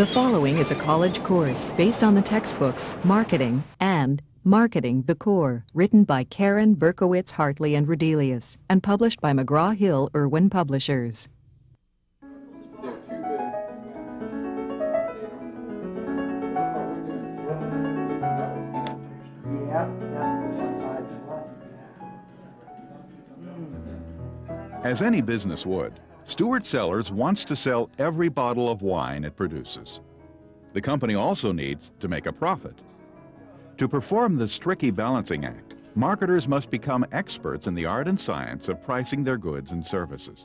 The following is a college course based on the textbooks Marketing and Marketing the Core, written by Karen Berkowitz Hartley and Rodelius, and published by McGraw-Hill Irwin Publishers. As any business would, Stewart Cellars wants to sell every bottle of wine it produces. The company also needs to make a profit. To perform this tricky balancing act, marketers must become experts in the art and science of pricing their goods and services.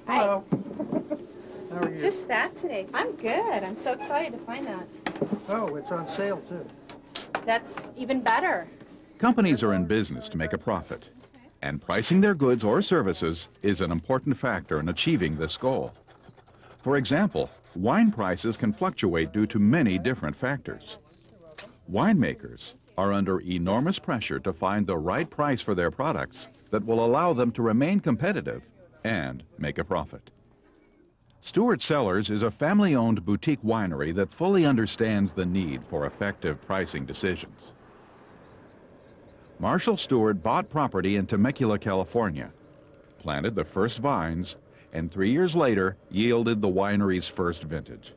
Hello. How are you? Just that today. I'm good. I'm so excited to find that. Oh, it's on sale too. That's even better. Companies are in business to make a profit, and pricing their goods or services is an important factor in achieving this goal. For example, wine prices can fluctuate due to many different factors. Winemakers are under enormous pressure to find the right price for their products that will allow them to remain competitive and make a profit. Stewart Cellars is a family-owned boutique winery that fully understands the need for effective pricing decisions. Marshall Stewart bought property in Temecula, California, planted the first vines, and 3 years later yielded the winery's first vintage.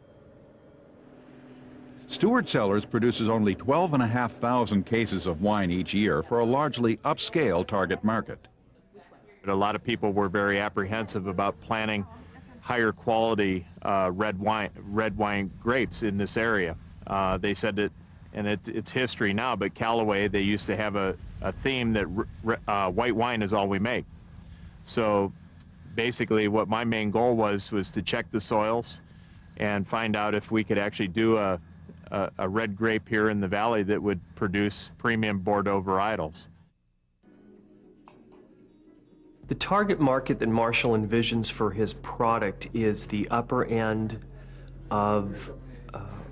Stewart Cellars produces only 12,500 cases of wine each year for a largely upscale target market. A lot of people were very apprehensive about planting higher quality red wine grapes in this area. They said that, and it's history now, but Callaway, they used to have a theme that white wine is all we make. So basically what my main goal was to check the soils and find out if we could actually do a red grape here in the valley that would produce premium Bordeaux varietals. The target market that Marshall envisions for his product is the upper end of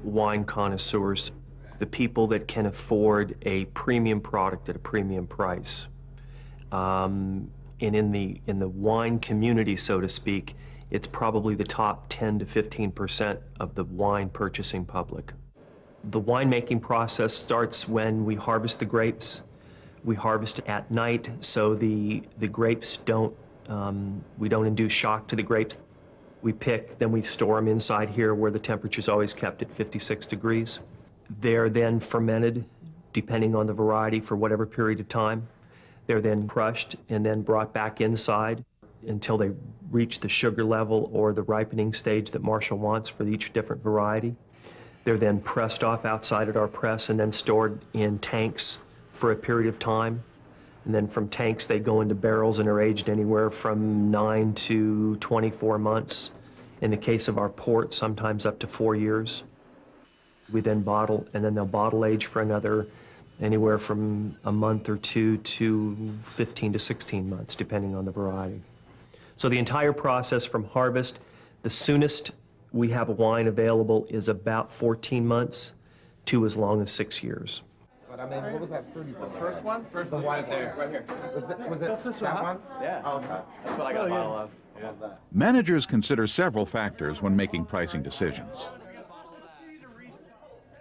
wine connoisseurs, the people that can afford a premium product at a premium price. And in the wine community, so to speak, it's probably the top 10 to 15% of the wine purchasing public. The winemaking process starts when we harvest the grapes. We harvest at night, so the grapes we don't induce shock to the grapes. We pick, then we store them inside here where the temperature's always kept at 56 degrees. They're then fermented, depending on the variety, for whatever period of time. They're then crushed and then brought back inside until they reach the sugar level or the ripening stage that Marshall wants for each different variety. They're then pressed off outside at our press and then stored in tanks for a period of time. And then from tanks, they go into barrels and are aged anywhere from 9 to 24 months. In the case of our port, sometimes up to 4 years. We then bottle, and then they'll bottle age for another anywhere from a month or two to 15 to 16 months, depending on the variety. So the entire process from harvest, the soonest we have a wine available is about 14 months to as long as 6 years. But I mean, what was that fruity? The first one? The white there. Right here. Was it this that one? Yeah. Oh, okay. That's what I got a bottle of. Yeah. Managers consider several factors when making pricing decisions.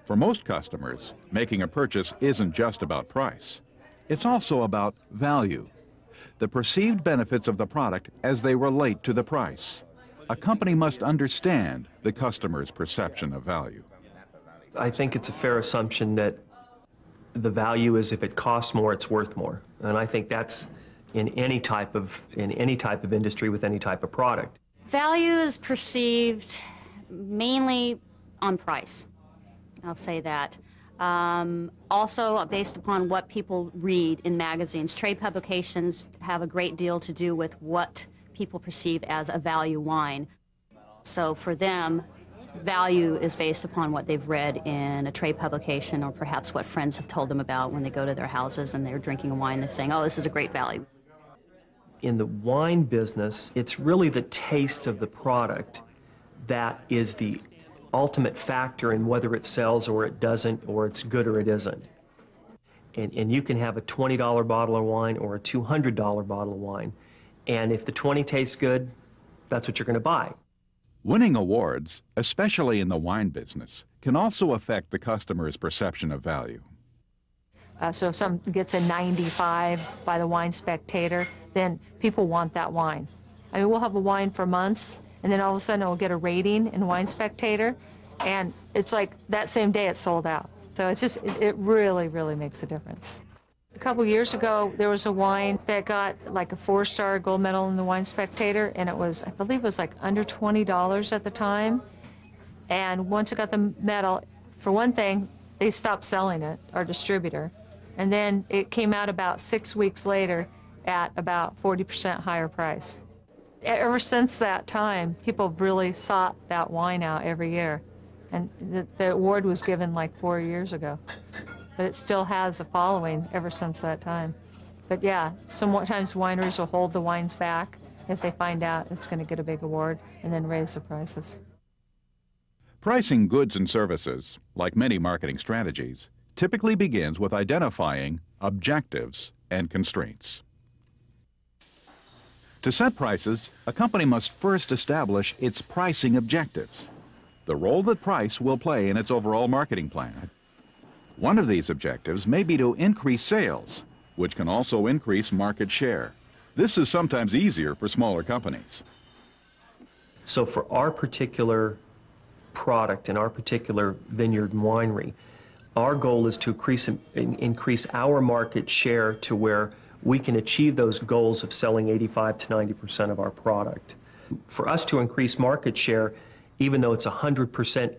For most customers, making a purchase isn't just about price. It's also about value, the perceived benefits of the product as they relate to the price. A company must understand the customer's perception of value. I think it's a fair assumption that the value is if it costs more, it's worth more. And I think that's in any type of industry with any type of product. Value is perceived mainly on price. I'll say that. Also based upon what people read in magazines. Trade publications have a great deal to do with what people perceive as a value wine. So for them, value is based upon what they've read in a trade publication or perhaps what friends have told them about when they go to their houses and they're drinking a wine and saying, oh, this is a great value. In the wine business, it's really the taste of the product that is the ultimate factor in whether it sells or it doesn't, or it's good or it isn't. And you can have a $20 bottle of wine or a $200 bottle of wine, and if the 20 tastes good, that's what you're going to buy. Winning awards, especially in the wine business, can also affect the customer's perception of value. So if someone gets a 95 by the Wine Spectator, then people want that wine. I mean, we'll have a wine for months, and then all of a sudden it'll get a rating in Wine Spectator, and it's like that same day it's sold out. So it's just, it really, really makes a difference. A couple years ago, there was a wine that got like a 4-star gold medal in the Wine Spectator, and it was, I believe it was like under $20 at the time. And once it got the medal, for one thing, they stopped selling it, our distributor. And then it came out about 6 weeks later at about 40% higher price. Ever since that time, people have really sought that wine out every year. And the award was given like 4 years ago. But it still has a following ever since that time. But yeah, sometimes wineries will hold the wines back if they find out it's going to get a big award and then raise the prices. Pricing goods and services, like many marketing strategies, typically begins with identifying objectives and constraints. To set prices, a company must first establish its pricing objectives, the role that price will play in its overall marketing plan. One of these objectives may be to increase sales, which can also increase market share. This is sometimes easier for smaller companies. So for our particular product and our particular vineyard and winery, our goal is to increase our market share to where we can achieve those goals of selling 85 to 90% of our product. For us to increase market share, even though it's 100%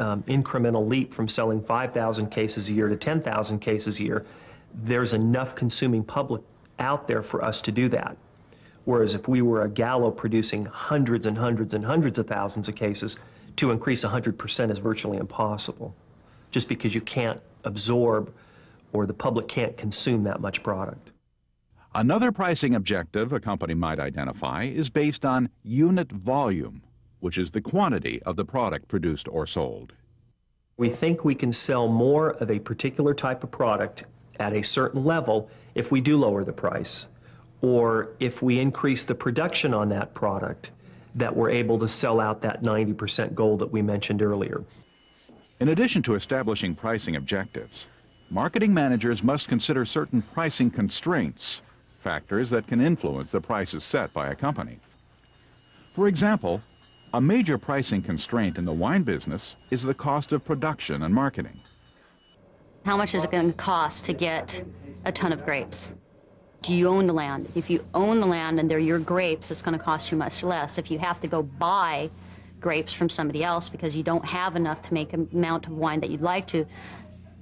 incremental leap from selling 5,000 cases a year to 10,000 cases a year, there's enough consuming public out there for us to do that. Whereas if we were a Gallo producing hundreds and hundreds and hundreds of thousands of cases, to increase 100% is virtually impossible, just because you can't absorb or the public can't consume that much product. Another pricing objective a company might identify is based on unit volume, which is the quantity of the product produced or sold. We think we can sell more of a particular type of product at a certain level if we do lower the price, or if we increase the production on that product, that we're able to sell out that 90% goal that we mentioned earlier. In addition to establishing pricing objectives, marketing managers must consider certain pricing constraints, factors that can influence the prices set by a company. For example, a major pricing constraint in the wine business is the cost of production and marketing. How much is it going to cost to get a ton of grapes? Do you own the land? If you own the land and they're your grapes, it's going to cost you much less. If you have to go buy grapes from somebody else because you don't have enough to make an amount of wine that you'd like to,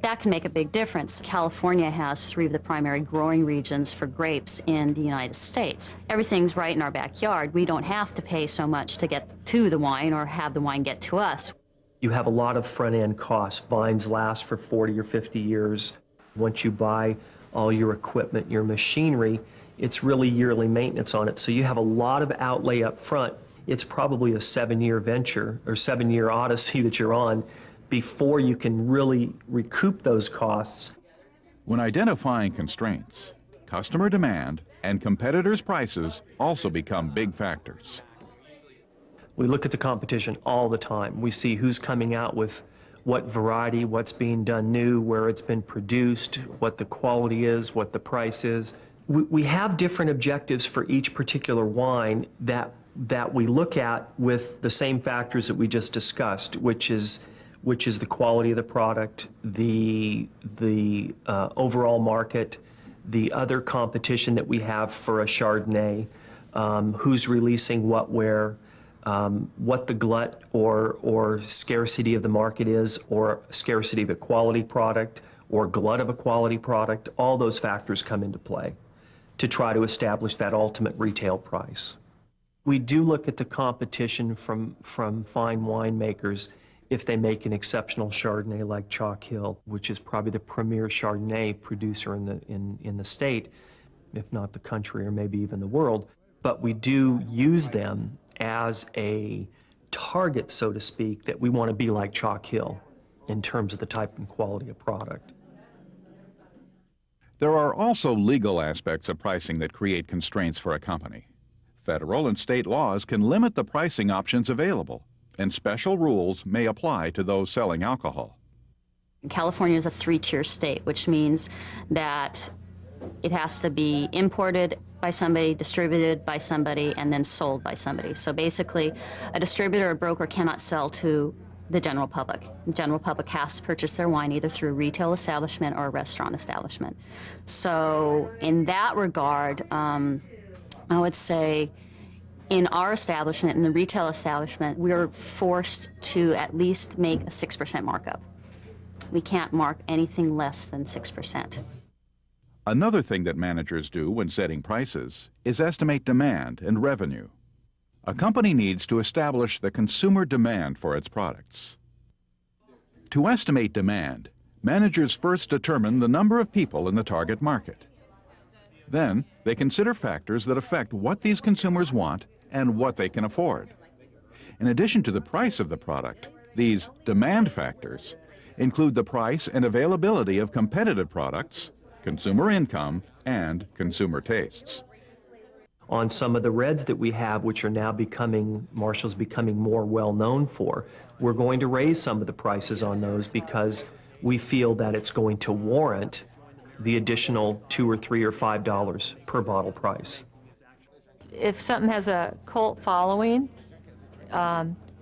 that can make a big difference. California has 3 of the primary growing regions for grapes in the United States. Everything's right in our backyard. We don't have to pay so much to get to the wine or have the wine get to us. You have a lot of front-end costs. Vines last for 40 or 50 years. Once you buy all your equipment, your machinery, it's really yearly maintenance on it. So you have a lot of outlay up front. It's probably a 7-year venture or 7-year odyssey that you're on before you can really recoup those costs. When identifying constraints, customer demand and competitors' prices also become big factors. We look at the competition all the time. We see who's coming out with what variety, what's being done new, where it's been produced, what the quality is, what the price is. We have different objectives for each particular wine that we look at with the same factors that we just discussed, which is the quality of the product, the overall market, the other competition that we have for a Chardonnay, who's releasing what where, what the glut or scarcity of the market is, or scarcity of a quality product, or glut of a quality product. All those factors come into play to try to establish that ultimate retail price. We do look at the competition from fine winemakers if they make an exceptional Chardonnay like Chalk Hill, which is probably the premier Chardonnay producer in the state, if not the country or maybe even the world. But we do use them as a target, so to speak, that we want to be like Chalk Hill in terms of the type and quality of product. There are also legal aspects of pricing that create constraints for a company. Federal and state laws can limit the pricing options available, and special rules may apply to those selling alcohol. California is a three-tier state, which means that it has to be imported by somebody, distributed by somebody, and then sold by somebody. So basically, a distributor or broker cannot sell to the general public. The general public has to purchase their wine either through a retail establishment or a restaurant establishment. So in that regard, I would say in our establishment, in the retail establishment, we're forced to at least make a 6% markup. We can't mark anything less than 6%. Another thing that managers do when setting prices is estimate demand and revenue. A company needs to establish the consumer demand for its products. To estimate demand, managers first determine the number of people in the target market. Then, they consider factors that affect what these consumers want and what they can afford. In addition to the price of the product, these demand factors include the price and availability of competitive products, consumer income, and consumer tastes. On some of the reds that we have, which are now Marshall's becoming more well known for, we're going to raise some of the prices on those because we feel that it's going to warrant the additional $2 or $3 or $5 per bottle price. If something has a cult following,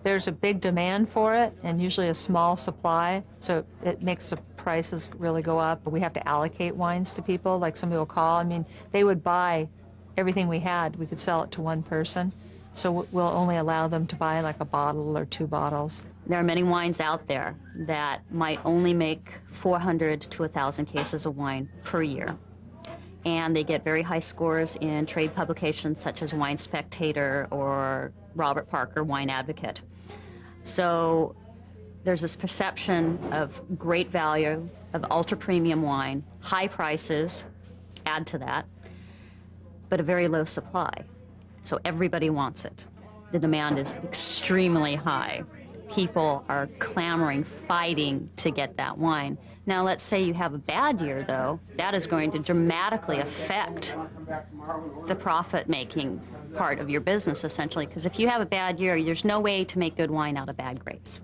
there's a big demand for it and usually a small supply, so it makes the prices really go up. We have to allocate wines to people, like somebody will call. I mean, they would buy everything we had. We could sell it to one person, so we'll only allow them to buy like a bottle or 2 bottles. There are many wines out there that might only make 400 to 1,000 cases of wine per year. And they get very high scores in trade publications such as Wine Spectator or Robert Parker, Wine Advocate. So there's this perception of great value, of ultra-premium wine, high prices, add to that, but a very low supply. So everybody wants it. The demand is extremely high. People are clamoring, fighting to get that wine. Now, let's say you have a bad year, though. That is going to dramatically affect the profit-making part of your business, essentially, because if you have a bad year, there's no way to make good wine out of bad grapes.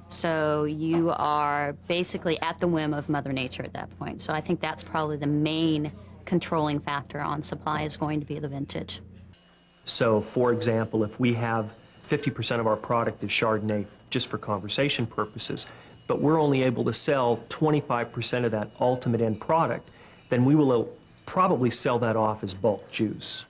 So you are basically at the whim of Mother Nature at that point. So I think that's probably the main controlling factor on supply is going to be the vintage. So, for example, if we have 50% of our product is Chardonnay, just for conversation purposes, but we're only able to sell 25% of that ultimate end product, then we will probably sell that off as bulk juice.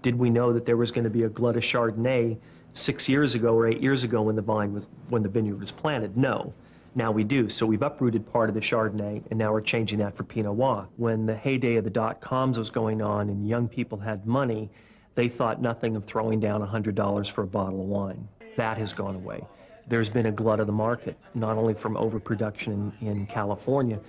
Did we know that there was going to be a glut of Chardonnay 6 years ago or 8 years ago when the vineyard was planted? No. Now we do. So we've uprooted part of the Chardonnay, and now we're changing that for Pinot Noir. When the heyday of the dot-coms was going on and young people had money, they thought nothing of throwing down $100 for a bottle of wine. That has gone away. There's been a glut of the market, not only from overproduction in California,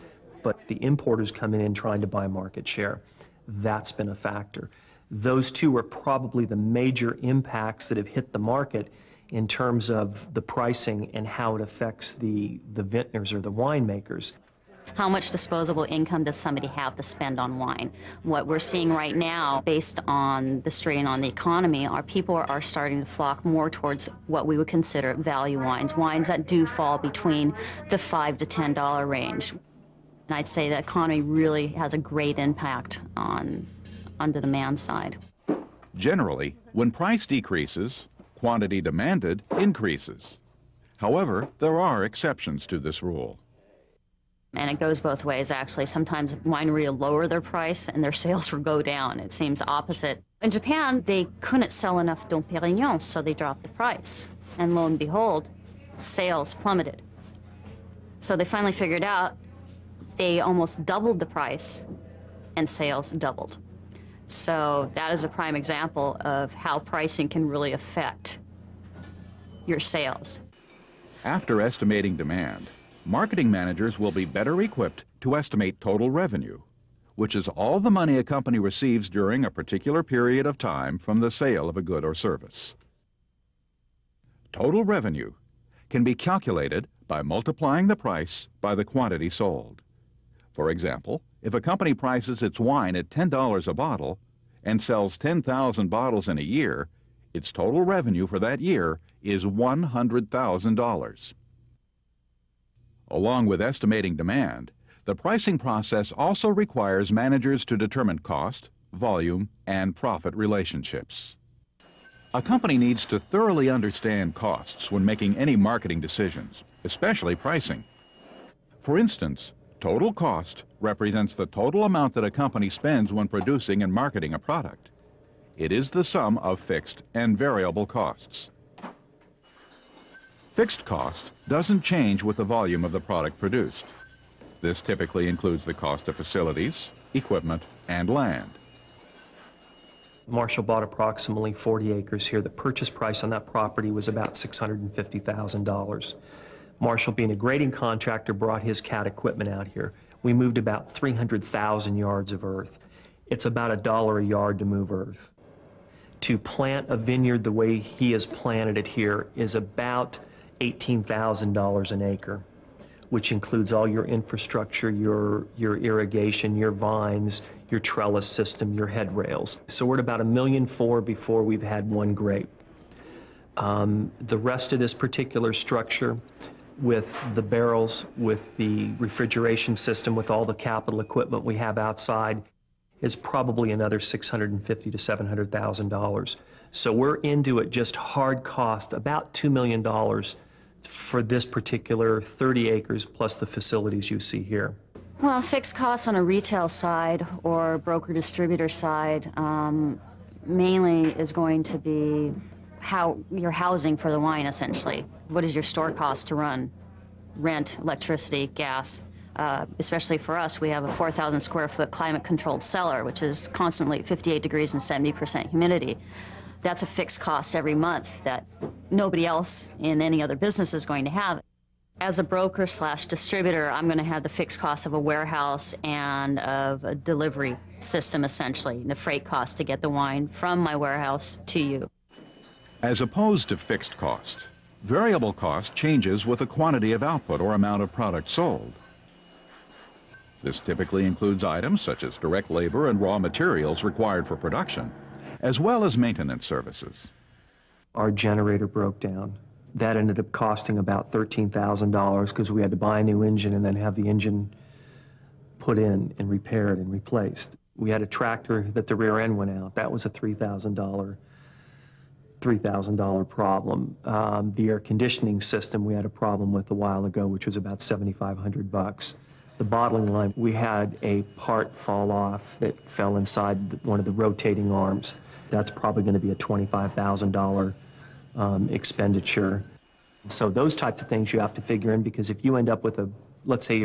but the importers coming in trying to buy market share. That's been a factor. Those two are probably the major impacts that have hit the market in terms of the pricing and how it affects the vintners or the winemakers. How much disposable income does somebody have to spend on wine? What we're seeing right now, based on the strain on the economy, are people are starting to flock more towards what we would consider value wines, wines that do fall between the $5 to $10 range. And I'd say the economy really has a great impact on the demand side. Generally, when price decreases, quantity demanded increases. However, there are exceptions to this rule. And it goes both ways, actually. Sometimes winery will lower their price and their sales will go down. It seems opposite. In Japan, they couldn't sell enough Dom Pérignon, so they dropped the price. And lo and behold, sales plummeted. So they finally figured out they almost doubled the price and sales doubled. So that is a prime example of how pricing can really affect your sales. After estimating demand, marketing managers will be better equipped to estimate total revenue, which is all the money a company receives during a particular period of time from the sale of a good or service. Total revenue can be calculated by multiplying the price by the quantity sold. For example, if a company prices its wine at $10 a bottle and sells 10,000 bottles in a year, its total revenue for that year is $100,000. Along with estimating demand, the pricing process also requires managers to determine cost, volume, and profit relationships. A company needs to thoroughly understand costs when making any marketing decisions, especially pricing. For instance, total cost represents the total amount that a company spends when producing and marketing a product. It is the sum of fixed and variable costs. Fixed cost doesn't change with the volume of the product produced. This typically includes the cost of facilities, equipment, and land. Marshall bought approximately 40 acres here. The purchase price on that property was about $650,000. Marshall, being a grading contractor, brought his CAT equipment out here. We moved about 300,000 yards of earth. It's about $1 a yard to move earth. To plant a vineyard the way he has planted it here is about $18,000 an acre, which includes all your infrastructure, your irrigation, your vines, your trellis system, your head rails. So we're at about $1.4 million before we've had one grape. The rest of this particular structure, with the barrels, with the refrigeration system, with all the capital equipment we have outside, is probably another $650,000 to $700,000. So we're into it just hard cost, about $2 million for this particular 30 acres plus the facilities you see here. Well, fixed costs on a retail side or broker-distributor side mainly is going to be how your housing for the wine, essentially. What is your store cost to run? Rent, electricity, gas. Especially for us, we have a 4,000 square foot climate-controlled cellar, which is constantly 58 degrees and 70% humidity. That's a fixed cost every month that nobody else in any other business is going to have. As a broker / distributor, I'm going to have the fixed cost of a warehouse and of a delivery system, essentially, the freight cost to get the wine from my warehouse to you. As opposed to fixed cost, variable cost changes with the quantity of output or amount of product sold. This typically includes items such as direct labor and raw materials required for production, as well as maintenance services. Our generator broke down. That ended up costing about $13,000 because we had to buy a new engine and then have the engine put in and repaired and replaced. We had a tractor that the rear end went out. That was a $3,000 problem. The air conditioning system we had a problem with a while ago, which was about $7,500. The bottling line, we had a part fall off that fell inside one of the rotating arms. That's probably going to be a $25,000 expenditure. So those types of things you have to figure in, because if you end up with a, let's say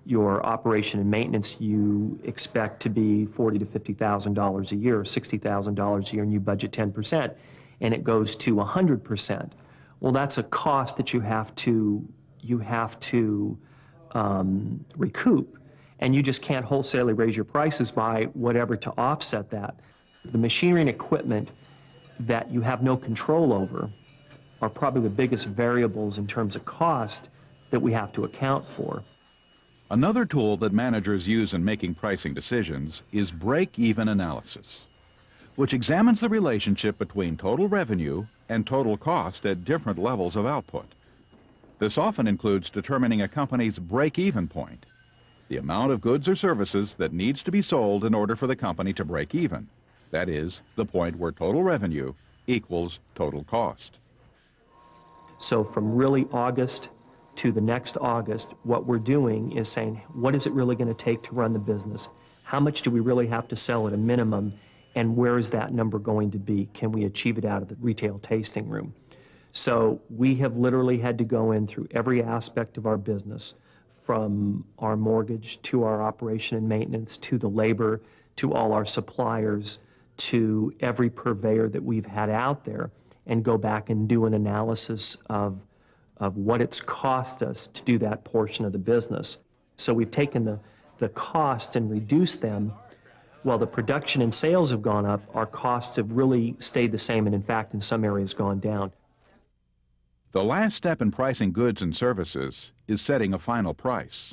your operation and maintenance you expect to be $40,000 to $50,000 a year, or $60,000 a year, and you budget 10%, and it goes to 100%. Well, that's a cost that you have to recoup, and you just can't wholesalely raise your prices by whatever to offset that. The machinery and equipment that you have no control over are probably the biggest variables in terms of cost that we have to account for. Another tool that managers use in making pricing decisions is break-even analysis, which examines the relationship between total revenue and total cost at different levels of output. This often includes determining a company's break-even point, the amount of goods or services that needs to be sold in order for the company to break even. That is, the point where total revenue equals total cost. So from really August to the next August, what we're doing is saying, what is it really going to take to run the business? How much do we really have to sell at a minimum? And where is that number going to be? Can we achieve it out of the retail tasting room? So we have literally had to go in through every aspect of our business, from our mortgage to our operation and maintenance to the labor to all our suppliers, to every purveyor that we've had out there, and go back and do an analysis of what it's cost us to do that portion of the business. So we've taken the cost and reduced them. While the production and sales have gone up, our costs have really stayed the same, and in fact, in some areas gone down. The last step in pricing goods and services is setting a final price.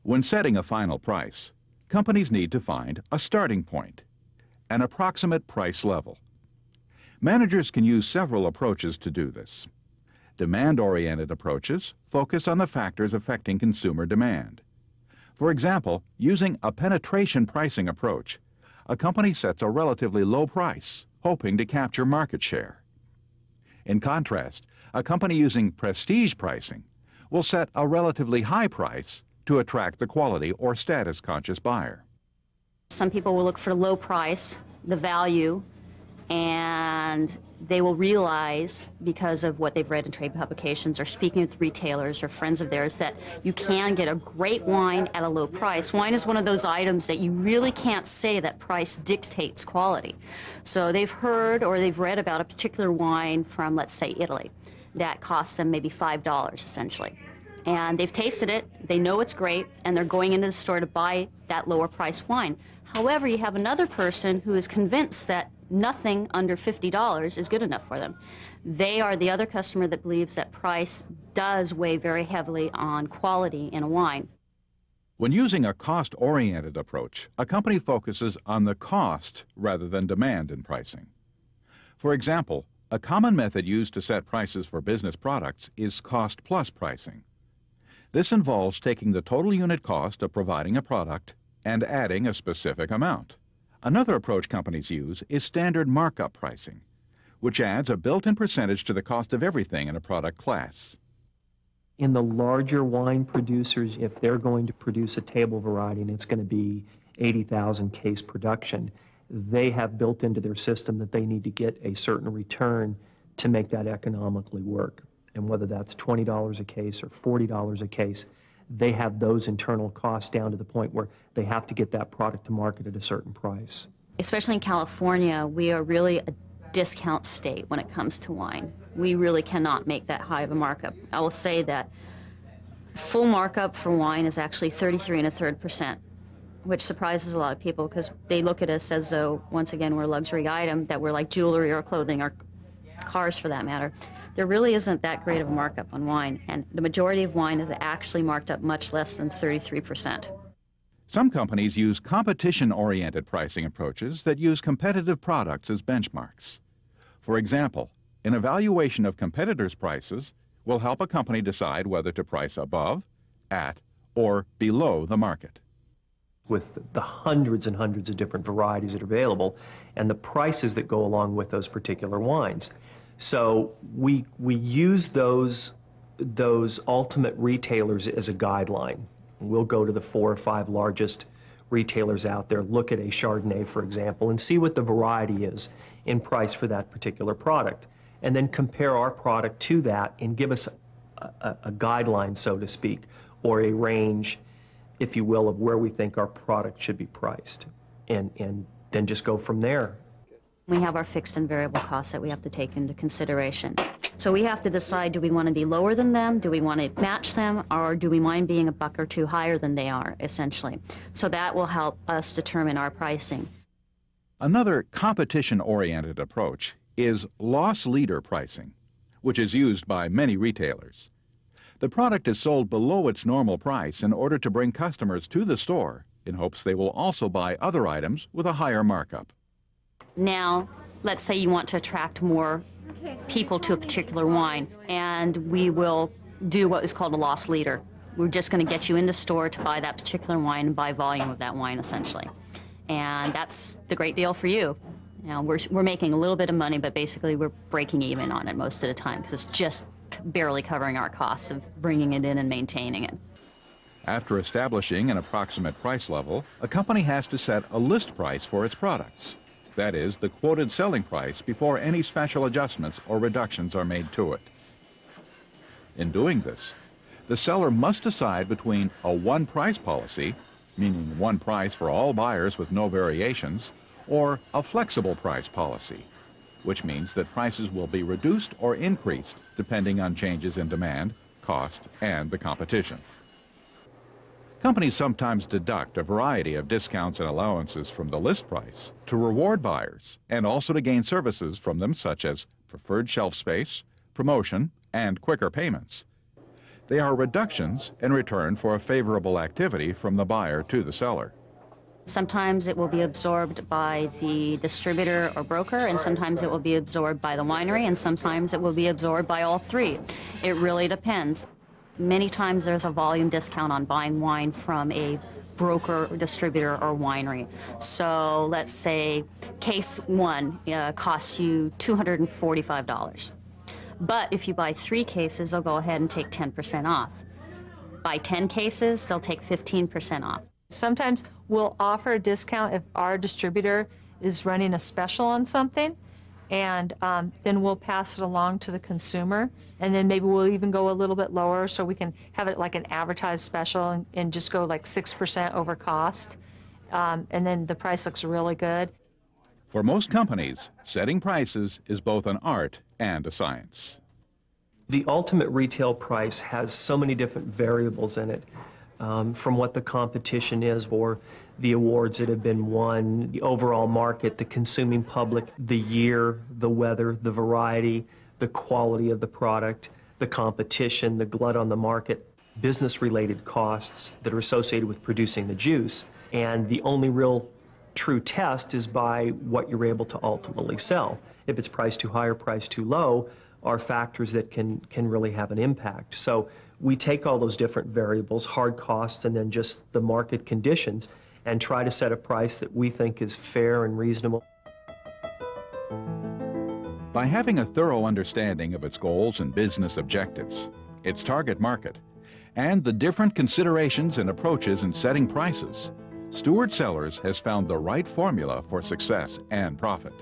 When setting a final price, companies need to find a starting point, an approximate price level. Managers can use several approaches to do this. Demand-oriented approaches focus on the factors affecting consumer demand. For example, using a penetration pricing approach, a company sets a relatively low price, hoping to capture market share. In contrast, a company using prestige pricing will set a relatively high price to attract the quality or status-conscious buyer. Some people will look for low price, the value, and they will realize, because of what they've read in trade publications or speaking with retailers or friends of theirs, that you can get a great wine at a low price. Wine is one of those items that you really can't say that price dictates quality. So they've heard or they've read about a particular wine from, let's say, Italy, that costs them maybe $5 essentially. And they've tasted it, they know it's great, and they're going into the store to buy that lower priced wine. However, you have another person who is convinced that nothing under $50 is good enough for them. They are the other customer that believes that price does weigh very heavily on quality in a wine. When using a cost-oriented approach, a company focuses on the cost rather than demand in pricing. For example, a common method used to set prices for business products is cost-plus pricing. This involves taking the total unit cost of providing a product and adding a specific amount. Another approach companies use is standard markup pricing, which adds a built-in percentage to the cost of everything in a product class. In the larger wine producers, if they're going to produce a table variety and it's going to be 80,000 case production, they have built into their system that they need to get a certain return to make that economically work. And whether that's $20 a case or $40 a case, they have those internal costs down to the point where they have to get that product to market at a certain price. Especially in California, we are really a discount state when it comes to wine. We really cannot make that high of a markup. I will say that full markup for wine is actually 33 1/3%, which surprises a lot of people because they look at us as though, once again, we're a luxury item, that we're like jewelry or clothing or cars for that matter. There really isn't that great of a markup on wine, and the majority of wine is actually marked up much less than 33%. Some companies use competition-oriented pricing approaches that use competitive products as benchmarks. For example, an evaluation of competitors' prices will help a company decide whether to price above, at, or below the market. With the hundreds and hundreds of different varieties that are available and the prices that go along with those particular wines. So we use those ultimate retailers as a guideline. We'll go to the 4 or 5 largest retailers out there, look at a Chardonnay, for example, and see what the variety is in price for that particular product, and then compare our product to that and give us a guideline, so to speak, or a range, if you will, of where we think our product should be priced, and then just go from there. We have our fixed and variable costs that we have to take into consideration. So we have to decide, do we want to be lower than them, do we want to match them, or do we mind being a buck or two higher than they are, essentially. So that will help us determine our pricing. Another competition-oriented approach is loss leader pricing, which is used by many retailers. The product is sold below its normal price in order to bring customers to the store in hopes they will also buy other items with a higher markup. Now, let's say you want to attract more people to a particular wine, and we will do what is called a loss leader. We're just going to get you in the store to buy that particular wine and buy volume of that wine, essentially. And that's the great deal for you. Now, we're making a little bit of money, but basically we're breaking even on it most of the time because it's just barely covering our costs of bringing it in and maintaining it. After establishing an approximate price level, a company has to set a list price for its products. That is, the quoted selling price before any special adjustments or reductions are made to it. In doing this, the seller must decide between a one-price policy meaning one price for all buyers with no variations, or a flexible price policy, which means that prices will be reduced or increased depending on changes in demand, cost, and the competition. Companies sometimes deduct a variety of discounts and allowances from the list price to reward buyers and also to gain services from them such as preferred shelf space, promotion, and quicker payments. They are reductions in return for a favorable activity from the buyer to the seller. Sometimes it will be absorbed by the distributor or broker, and sometimes it will be absorbed by the winery, and sometimes it will be absorbed by all three. It really depends. Many times there's a volume discount on buying wine from a broker, distributor, or winery. So let's say case one costs you $245. But if you buy 3 cases, they'll go ahead and take 10% off. Buy 10 cases, they'll take 15% off. Sometimes we'll offer a discount if our distributor is running a special on something, and then we'll pass it along to the consumer, and then maybe we'll even go a little bit lower so we can have it like an advertised special and just go like 6% over cost, and then the price looks really good. For most companies, setting prices is both an art and a science. The ultimate retail price has so many different variables in it, from what the competition is or the awards that have been won, the overall market, the consuming public, the year, the weather, the variety, the quality of the product, the competition, the glut on the market, business-related costs that are associated with producing the juice. And the only real true test is by what you're able to ultimately sell. If it's priced too high or priced too low are factors that can really have an impact. So we take all those different variables, hard costs, and then just the market conditions, and try to set a price that we think is fair and reasonable. By having a thorough understanding of its goals and business objectives, its target market, and the different considerations and approaches in setting prices, Stewart Cellars has found the right formula for success and profit.